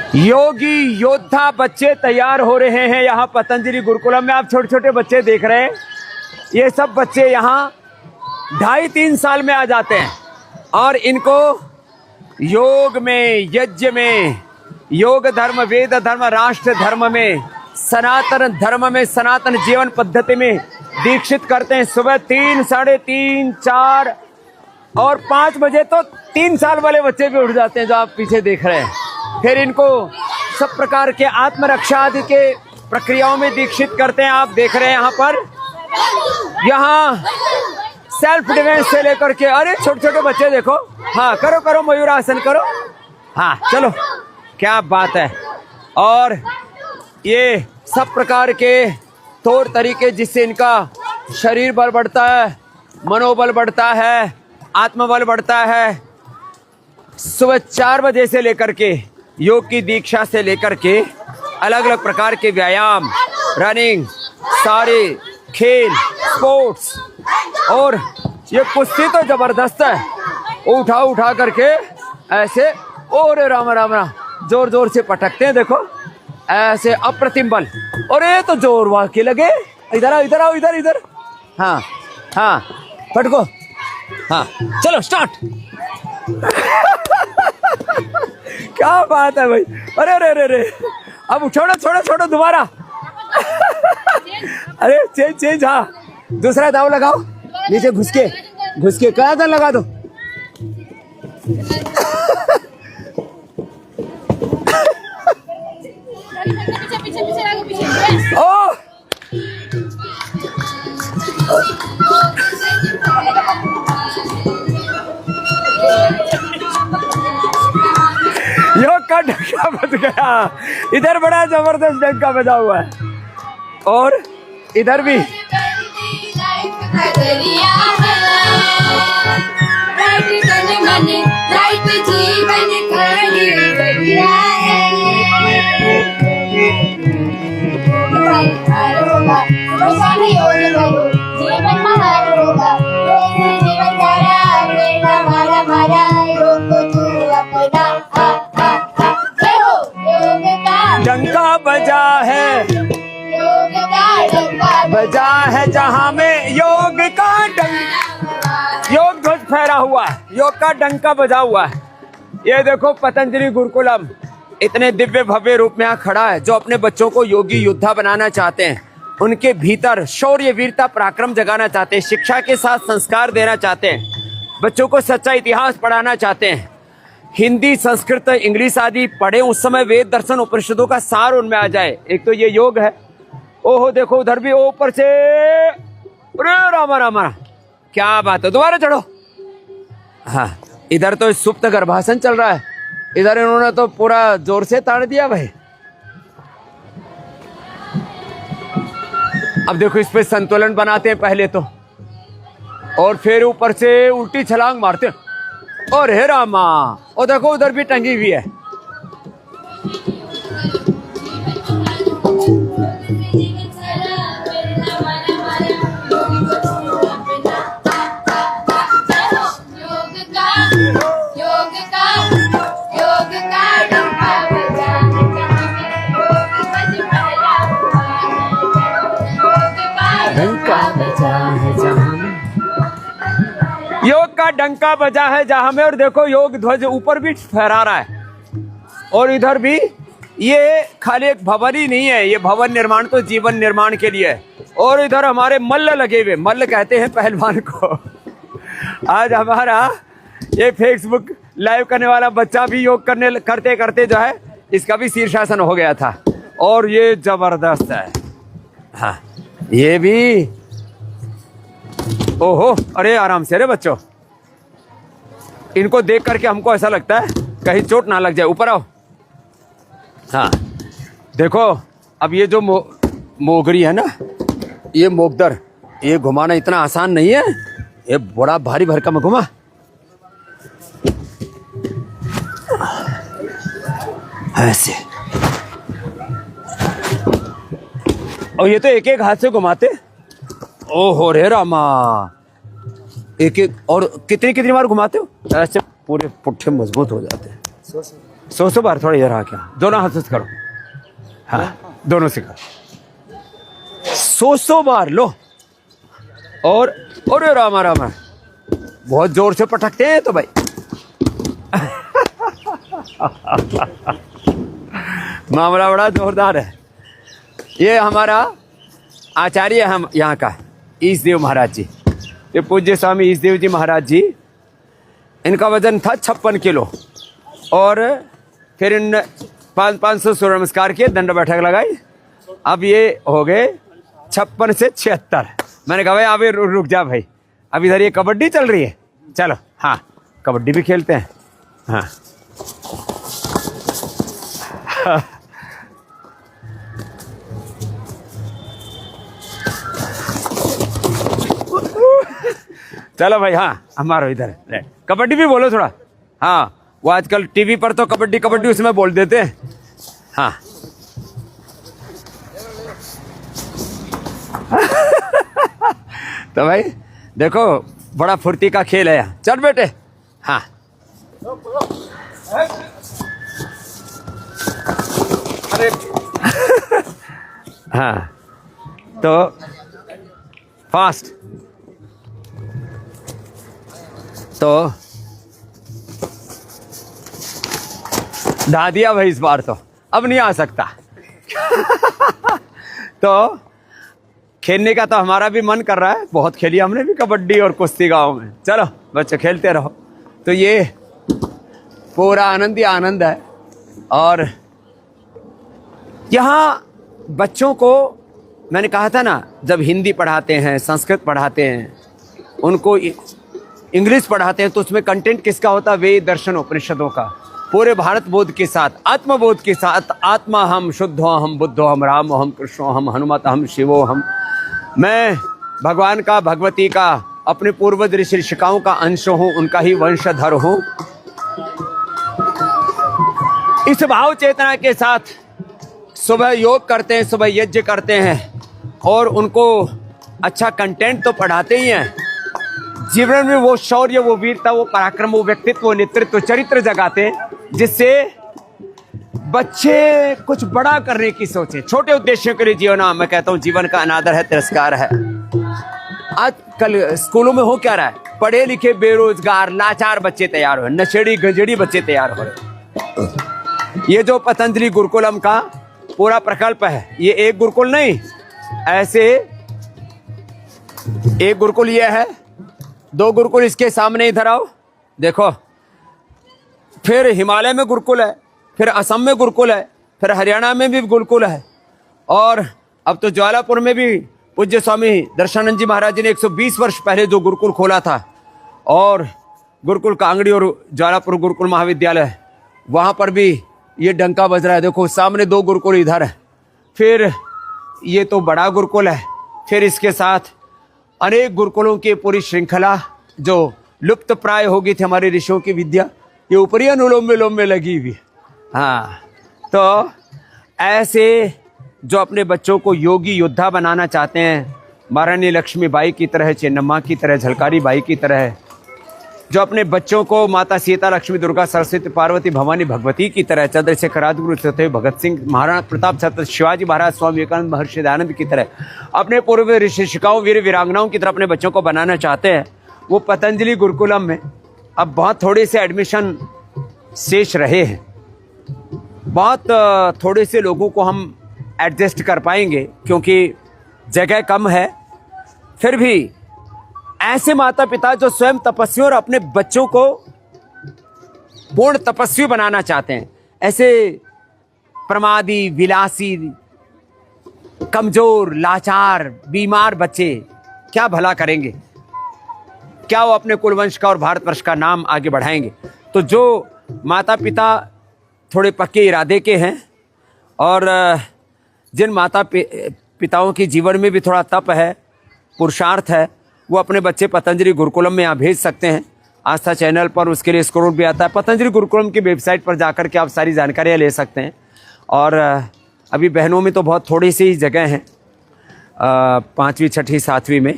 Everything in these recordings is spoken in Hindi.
योगी योद्धा बच्चे तैयार हो रहे हैं यहाँ पतंजलि गुरुकुलम में। आप छोटे छोटे बच्चे देख रहे हैं, ये सब बच्चे यहाँ 2.5-3 साल में आ जाते हैं और इनको योग में, यज्ञ में, योग धर्म, वेद धर्म, राष्ट्र धर्म में, सनातन धर्म में, सनातन जीवन पद्धति में दीक्षित करते हैं। सुबह 3, 3:30, 4 और 5 बजे तो 3 साल वाले बच्चे भी उठ जाते हैं जो आप पीछे देख रहे हैं। फिर इनको सब प्रकार के आत्मरक्षा आदि के प्रक्रियाओं में दीक्षित करते हैं। आप देख रहे हैं यहाँ पर, यहाँ सेल्फ डिफेंस से लेकर के, अरे छोटे छोटे बच्चे देखो, हाँ करो करो मयूरासन करो, हाँ चलो, क्या बात है। और ये सब प्रकार के तौर तरीके जिससे इनका शरीर बल बढ़ता है, मनोबल बढ़ता है, आत्मबल बढ़ता है। सुबह 4 बजे से लेकर के योग की दीक्षा से लेकर के अलग अलग प्रकार के व्यायाम, रनिंग, सारे खेल, स्पोर्ट्स, और ये कुश्ती तो जबरदस्त है। उठा उठा करके ऐसे, और राम राम राम, जोर जोर से पटकते हैं देखो, ऐसे अप्रतिम बल। और ये तो जोर वाके लगे, इधर आओ इधर आओ, इधर इधर, हाँ हाँ पटको, हाँ चलो स्टार्ट। क्या बात है भाई, अरे अरे अरे अरे, अब छोड़ो छोड़ो छोड़ो दोबारा। अरे चेंज चेंज, हाँ दूसरा दाव लगाओ, नीचे घुस के क्या था लगा दो। ओ योग का डंका बज गया, इधर बड़ा जबरदस्त डंका बजा हुआ है, और इधर भी। डंका बजा है, बजा है जहां में योग का डंका, योग ध्वज फहरा हुआ है, योग का डंका बजा हुआ है। ये देखो पतंजलि गुरुकुलम इतने दिव्य भव्य रूप में यहाँ खड़ा है। जो अपने बच्चों को योगी योद्धा बनाना चाहते हैं, उनके भीतर शौर्य, वीरता, पराक्रम जगाना चाहते हैं, शिक्षा के साथ संस्कार देना चाहते हैं, बच्चों को सच्चा इतिहास पढ़ाना चाहते हैं, हिंदी, संस्कृत, इंग्लिश आदि पढ़े, उस समय वेद, दर्शन, उपनिषदों का सार उनमें आ जाए। एक तो ये योग है। ओहो देखो उधर भी, ऊपर से, अरे रामा रामा, क्या बात है, दोबारा चढ़ो। हाँ इधर तो सुप्त गर्भासन चल रहा है, इधर इन्होंने तो पूरा जोर से ताड़ दिया भाई। अब देखो इस पे संतुलन बनाते हैं पहले तो, और फिर ऊपर से उल्टी छलांग मारते हैं, और हे रामा, और देखो उधर भी टंगी हुई है। योग का डंका बजा है जहां में, और देखो योग ध्वज ऊपर भी फहरा रहा है। और इधर भी, ये खाली एक भवन ही नहीं है, ये भवन निर्माण तो जीवन निर्माण के लिए है। और इधर हमारे मल्ल लगे हुए, मल्ल कहते हैं पहलवान को। आज हमारा ये फेसबुक लाइव करने वाला बच्चा भी योग करते करते जो है, इसका भी शीर्षासन हो गया था, और ये जबरदस्त है। हाँ ये भी, ओहो, अरे आराम से, अरे बच्चों, इनको देख करके हमको ऐसा लगता है कहीं चोट ना लग जाए। ऊपर आओ। हाँ देखो, अब ये जो मोगरी है ना, ये मोगदर, ये घुमाना इतना आसान नहीं है, ये बड़ा भारी भरकम घुमा। ऐसे, और ये तो एक एक हाथ से घुमाते। ओहो रे रामा, एक एक, और कितनी कितनी बार घुमाते हो? ऐसे पूरे पुट्ठे मजबूत हो जाते हैं। 100 बार थोड़ा इधर आ क्या, दोनों हाथ से करो, हाँ दोनों से करो 100 बार लो। और रामा रामा बहुत जोर से पटकते हैं तो भाई मामला बड़ा जोरदार है। ये हमारा आचार्य है हम यहाँ का, ईशदेव महाराज जी, ये पूज्य स्वामी ईशदेव जी महाराज जी। इनका वजन था 56 किलो और फिर इन 500 सूर्य नमस्कार किए, दंड बैठक लगाई, अब ये हो गए 56 से 76। मैंने कहा भाई अभी रुक जा भाई, अब इधर ये कबड्डी चल रही है, चलो हाँ कबड्डी भी खेलते हैं। हाँ चलो भाई, हाँ हमारा इधर कबड्डी भी बोलो थोड़ा। हाँ वो आजकल टीवी पर तो कबड्डी कबड्डी उसमें बोल देते हैं। हाँ तो भाई देखो बड़ा फुर्ती का खेल है यहाँ, चल बेटे। हाँ हाँ तो फास्ट तो ढा दिया भाई इस बार, तो अब नहीं आ सकता तो खेलने का तो हमारा भी मन कर रहा है, बहुत खेली हमने भी कबड्डी और कुश्ती गांव में। चलो बच्चे खेलते रहो। तो ये पूरा आनंद ही आनंद है। और यहाँ बच्चों को मैंने कहा था ना, जब हिंदी पढ़ाते हैं, संस्कृत पढ़ाते हैं, उनको इंग्लिश पढ़ाते हैं, तो उसमें कंटेंट किसका होता है? वेद दर्शन उपनिषदों का, पूरे भारत बोध के साथ, आत्मबोध के साथ। आत्मा हम, शुद्धो हम, बुद्धो हम, रामो हम, कृष्णो हम, हनुमत हम, शिवो हम। मैं भगवान का, भगवती का, अपने पूर्वज ऋषि ऋषिकाओं का अंश हूँ, उनका ही वंशधर हूँ। इस भाव चेतना के साथ सुबह योग करते हैं, सुबह यज्ञ करते हैं और उनको अच्छा कंटेंट तो पढ़ाते ही हैं, जीवन में वो शौर्य, वो वीरता, वो पराक्रम, वो व्यक्तित्व, वो नेतृत्व, चरित्र जगाते हैं, जिससे बच्चे कुछ बड़ा करने की सोचे, छोटे उद्देश्यों के लिए जीवन। मैं कहता हूँ जीवन का अनादर है, तिरस्कार है। आजकल स्कूलों में हो क्या रहा है? पढ़े लिखे बेरोजगार लाचार बच्चे तैयार हो रहे, नशेड़ी गंजेड़ी बच्चे तैयार हो रहे। ये जो पतंजलि गुरुकुलम का पूरा प्रकल्प है, ये एक गुरुकुल नहीं, ऐसे एक गुरुकुल ये है, 2 गुरुकुल इसके सामने, इधर आओ देखो, फिर हिमालय में गुरुकुल है, फिर असम में गुरुकुल है, फिर हरियाणा में भी गुरुकुल है, और अब तो ज्वालापुर में भी पूज्य स्वामी दर्शनानंद जी महाराज जी ने 120 वर्ष पहले जो गुरुकुल खोला था, और गुरुकुल कांगड़ी और ज्वालापुर गुरुकुल महाविद्यालय, वहाँ पर भी ये डंका बज रहा है। देखो सामने 2 गुरुकुल इधर है, फिर ये तो बड़ा गुरुकुल है, फिर इसके साथ अनेक गुरुकुलों की पूरी श्रृंखला जो लुप्त प्राय हो गई थी हमारे ऋषियों की विद्या, ये ऊपरी अनुलोम विलोम में लगी हुई। हाँ तो ऐसे जो अपने बच्चों को योगी योद्धा बनाना चाहते हैं, महारानी लक्ष्मीबाई की तरह, चेन्नम्मा की तरह, झलकारी बाई की तरह, जो अपने बच्चों को माता सीता, लक्ष्मी, दुर्गा, सरस्वती, पार्वती, भवानी, भगवती की तरह, चंद्रशेखर, राजगुरु, सत्यदेव, भगत सिंह, महाराणा प्रताप, छत्रपति शिवाजी महाराज, स्वामी विवेकानंद, महर्षि दयानंद की तरह, अपने पूर्व ऋषि ऋषिकाओं, वीर वीरांगनाओं की तरह अपने बच्चों को बनाना चाहते हैं, वो पतंजलि गुरुकुलम में अब बहुत थोड़े से एडमिशन शेष रहे हैं। बहुत थोड़े से लोगों को हम एडजस्ट कर पाएंगे क्योंकि जगह कम है। फिर भी ऐसे माता पिता जो स्वयं तपस्वी और अपने बच्चों को पूर्ण तपस्वी बनाना चाहते हैं, ऐसे प्रमादी, विलासी, कमजोर, लाचार, बीमार बच्चे क्या भला करेंगे? क्या वो अपने कुलवंश का और भारतवर्ष का नाम आगे बढ़ाएंगे? तो जो माता पिता थोड़े पक्के इरादे के हैं और जिन माता पिताओं के जीवन में भी थोड़ा तप है, पुरुषार्थ है, वो अपने बच्चे पतंजलि गुरुकुलम में यहाँ भेज सकते हैं। आस्था चैनल पर उसके लिए स्क्रोल भी आता है। पतंजलि गुरुकुलम की वेबसाइट पर जाकर के आप सारी जानकारियाँ ले सकते हैं। और अभी बहनों में तो बहुत थोड़ी सी जगह हैं, 5वीं, 6वीं, 7वीं में।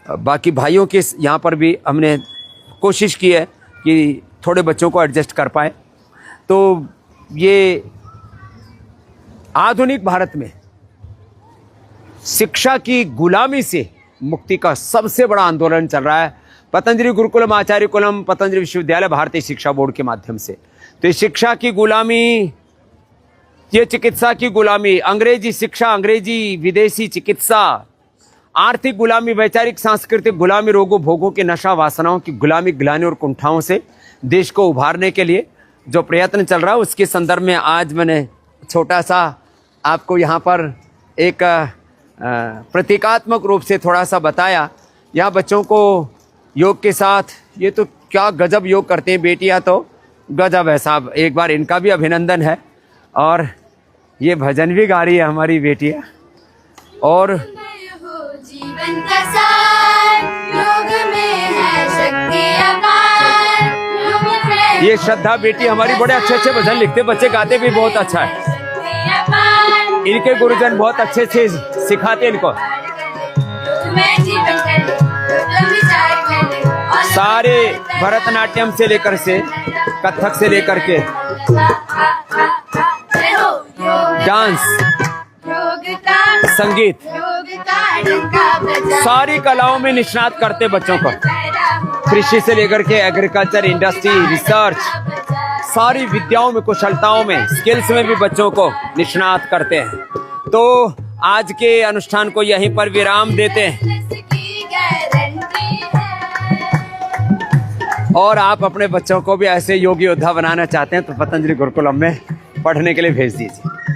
बाकी भाइयों के यहाँ पर भी हमने कोशिश की है कि थोड़े बच्चों को एडजस्ट कर पाए। तो ये आधुनिक भारत में शिक्षा की गुलामी से मुक्ति का सबसे बड़ा आंदोलन चल रहा है पतंजलि गुरुकुलम आचार्य कुलम पतंजलि विश्वविद्यालय भारतीय शिक्षा बोर्ड के माध्यम से। तो शिक्षा की गुलामी, ये चिकित्सा की गुलामी, अंग्रेजी शिक्षा, अंग्रेजी विदेशी चिकित्सा, आर्थिक गुलामी, वैचारिक सांस्कृतिक गुलामी, रोगों भोगों के नशा वासनाओं की गुलामी, गिलानी और कुंठाओं से देश को उभारने के लिए जो प्रयत्न चल रहा है उसके संदर्भ में आज मैंने छोटा सा आपको यहाँ पर एक प्रतीकात्मक रूप से थोड़ा सा बताया। यहाँ बच्चों को योग के साथ, ये तो क्या गजब योग करते हैं बेटियाँ, तो गजब है साहब, एक बार इनका भी अभिनंदन है। और ये भजन भी गा रही है हमारी बेटियाँ। और जीवन का सार योग में है शक्ति अपार, योग में ये श्रद्धा बेटी हमारी बड़े अच्छे अच्छे भजन लिखते, बच्चे गाते भी बहुत अच्छा है। इनके गुरुजन बहुत अच्छे से सिखाते इनको। सारे भरतनाट्यम से लेकर से कथक से लेकर के डांस, संगीत, सारी कलाओं में निष्णात करते बच्चों को। कृषि से लेकर के एग्रीकल्चर, इंडस्ट्री, रिसर्च, सारी विद्याओं में, कुशलताओं में, स्किल्स में भी बच्चों को निष्णात करते हैं। तो आज के अनुष्ठान को यहीं पर विराम देते हैं और आप अपने बच्चों को भी ऐसे योग योद्धा बनाना चाहते हैं तो पतंजलि गुरुकुलम में पढ़ने के लिए भेज दीजिए।